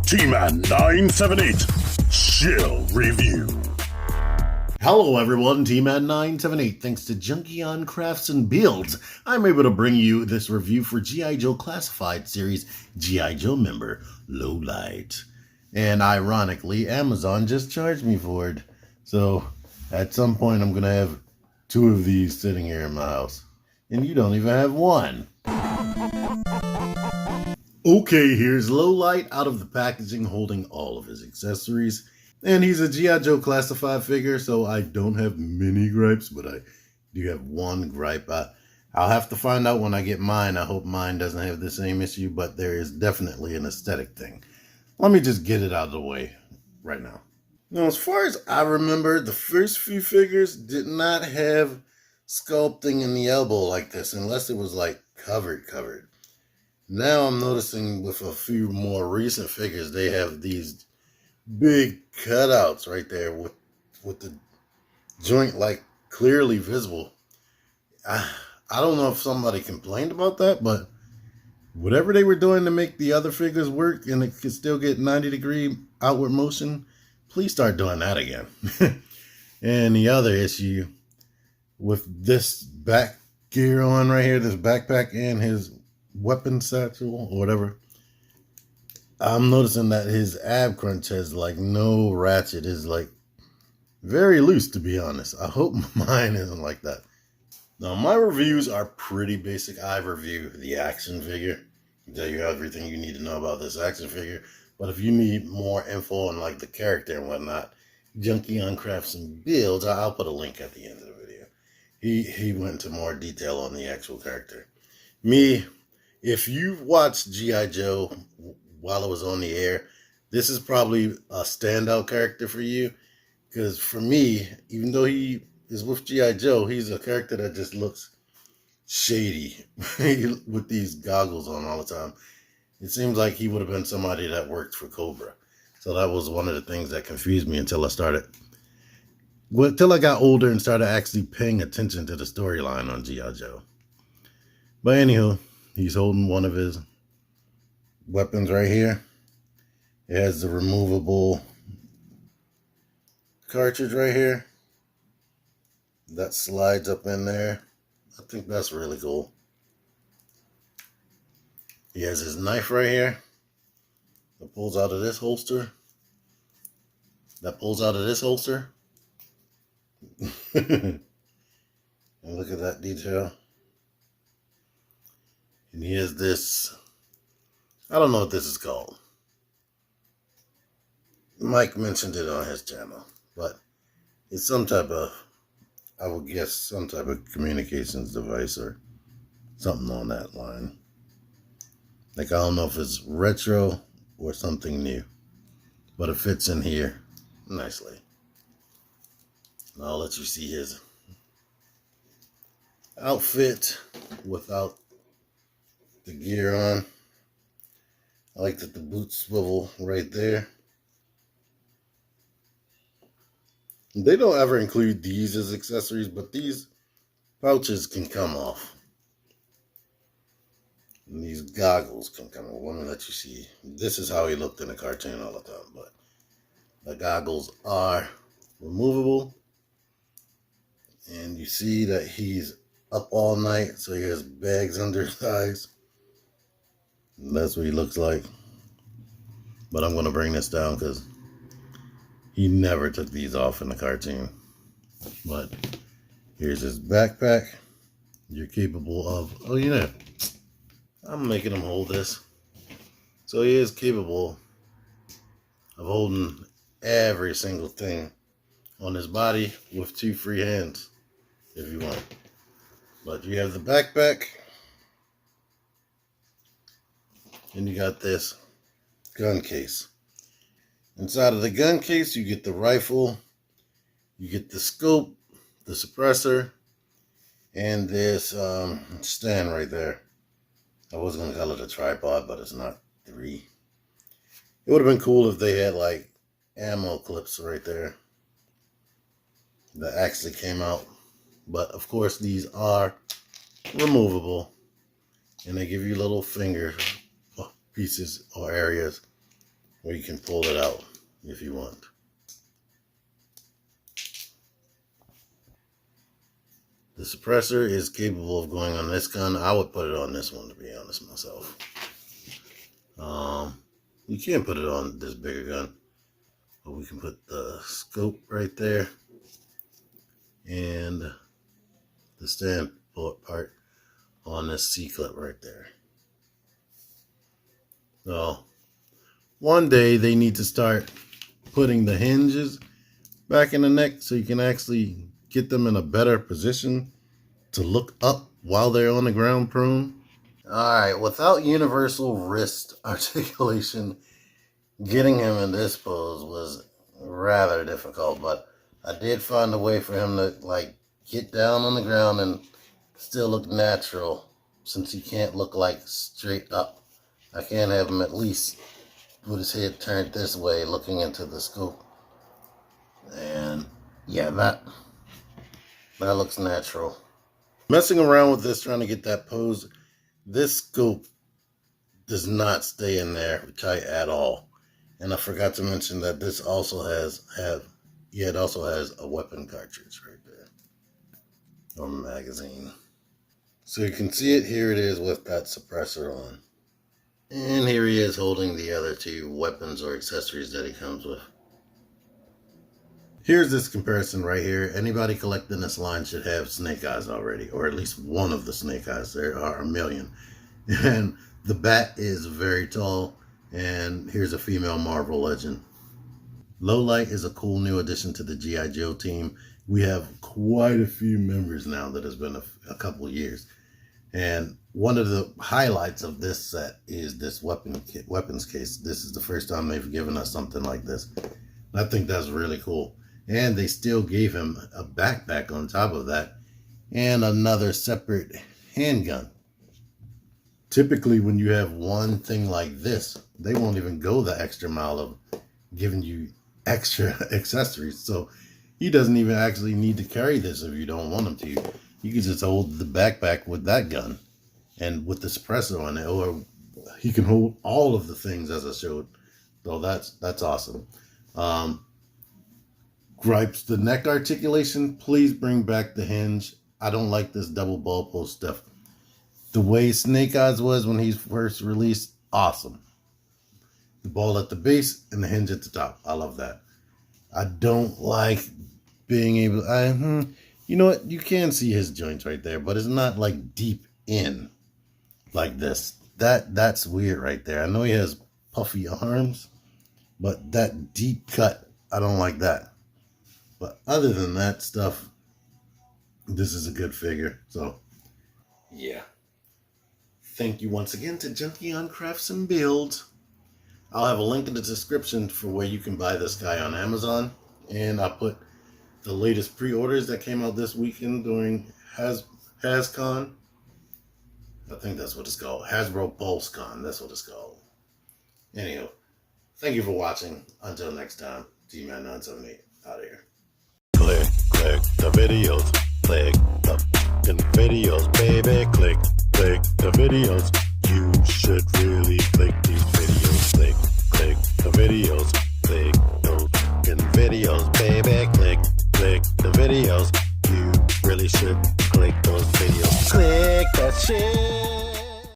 T-Man 978 Shill Review. Hello everyone, T-Man 978. Thanks to Junkion Crafts and Builds, I'm able to bring you this review for G.I. Joe Classified Series G.I. Joe member, Lowlight. And ironically, Amazon just charged me for it. So, at some point I'm going to have two of these sitting here in my house. And you don't even have one. Okay, here's Lowlight out of the packaging holding all of his accessories. And he's a G.I. Joe Classified figure, so I don't have many gripes, but I do have one gripe. I'll have to find out when I get mine. I hope mine doesn't have the same issue, but there is definitely an aesthetic thing. Let me just get it out of the way right now. Now, as far as I remember, the first few figures did not have sculpting in the elbow like this, unless it was like covered. Now I'm noticing with a few more recent figures, they have these big cutouts right there with the joint like clearly visible. I don't know if somebody complained about that, but whatever they were doing to make the other figures work and it could still get 90-degree outward motion, please start doing that again. And the other issue with this back gear on right here, this backpack and his weapon satchel or whatever, I'm noticing that his ab crunch has like no ratchet. Is like very loose, to be honest. I hope mine isn't like that. Now, my reviews are pretty basic. I review the action figure. I tell you everything you need to know about this action figure. But if you need more info on like the character and whatnot, Junkion Crafts and Builds, I'll put a link at the end of the video. He went into more detail on the actual character. Me, if you've watched G.I. Joe while it was on the air, this is probably a standout character for you. Because for me, even though he is with G.I. Joe, he's a character that just looks shady with these goggles on all the time. It seems like he would have been somebody that worked for Cobra. So that was one of the things that confused me until I got older and started actually paying attention to the storyline on G.I. Joe. But anywho, he's holding one of his weapons right here. It has the removable cartridge right here that slides up in there. I think that's really cool. He has his knife right here that pulls out of this holster. And look at that detail. And he has this, I don't know what this is called. Mike mentioned it on his channel, but it's some type of, I would guess, some type of communications device or something on that line. Like, I don't know if it's retro or something new, but it fits in here nicely. And I'll let you see his outfit without the gear on. I like that the boots swivel right there. They don't ever include these as accessories, but these pouches can come off. And these goggles can come off. I want to let you see. This is how he looked in the cartoon all the time, but the goggles are removable. And you see that he's up all night, so he has bags under his eyes. And that's what he looks like. But I'm going to bring this down because he never took these off in the cartoon. But here's his backpack. You're capable of, oh yeah, I'm making him hold this. So he is capable of holding every single thing on his body with two free hands if you want. But you have the backpack. And you got this gun case. Inside of the gun case, you get the rifle, you get the scope, the suppressor, and this stand right there. I was going to call it a tripod, but it's not 3. It would have been cool if they had like ammo clips right there that actually came out. But of course, these are removable, and they give you little finger pieces or areas or you can pull it out if you want. The suppressor is capable of going on this gun. I would put it on this one, to be honest myself. You can put it on this bigger gun, but we can put the scope right there and the stand part on this C-clip right there. So one day they need to start putting the hinges back in the neck so you can actually get them in a better position to look up while they're on the ground prone. Alright, without universal wrist articulation, getting him in this pose was rather difficult, but I did find a way for him to like get down on the ground and still look natural, since he can't look like straight up. I can't have him at least with his head turned this way looking into the scope. And yeah, that looks natural. Messing around with this, trying to get that pose, this scope does not stay in there tight at all. And I forgot to mention that this also it also has a weapon cartridge right there, or magazine. So you can see it, here it is with that suppressor on. And here he is holding the other two weapons or accessories that he comes with. Here's this comparison right here. Anybody collecting this line should have snake eyes already, or at least one of the snake eyes. There are a million. And the bat is very tall, and here's a female Marvel legend. Low Light is a cool new addition to the G.I. Joe team. We have quite a few members now that has been a couple years. And one of the highlights of this set is this weapons case. This is the first time they've given us something like this. I think that's really cool. And they still gave him a backpack on top of that and another separate handgun. Typically, when you have one thing like this, they won't even go the extra mile of giving you extra accessories. So he doesn't even actually need to carry this if you don't want him to. You can just hold the backpack with that gun and with the suppressor on it, or he can hold all of the things as I showed. So that's awesome. Gripes, the neck articulation, please bring back the hinge. I don't like this double ball post stuff. The way Snake Eyes was when he first released, awesome. The ball at the base and the hinge at the top. I love that. I don't like being able, you know what? You can see his joints right there, but it's not like deep in like this. That's weird right there. I know he has puffy arms, but that deep cut, I don't like that. But other than that stuff, this is a good figure. So, yeah. Thank you once again to Junkie on Crafts and Builds. I'll have a link in the description for where you can buy this guy on Amazon. And I'll put the latest pre-orders that came out this weekend during HasCon. I think that's what it's called. Hasbro PulseCon. That's what it's called. Anyhow, thank you for watching. Until next time, G-Man978 out of here. Click the videos. Click the videos, baby. Click the videos. You should really click these videos. Click the videos.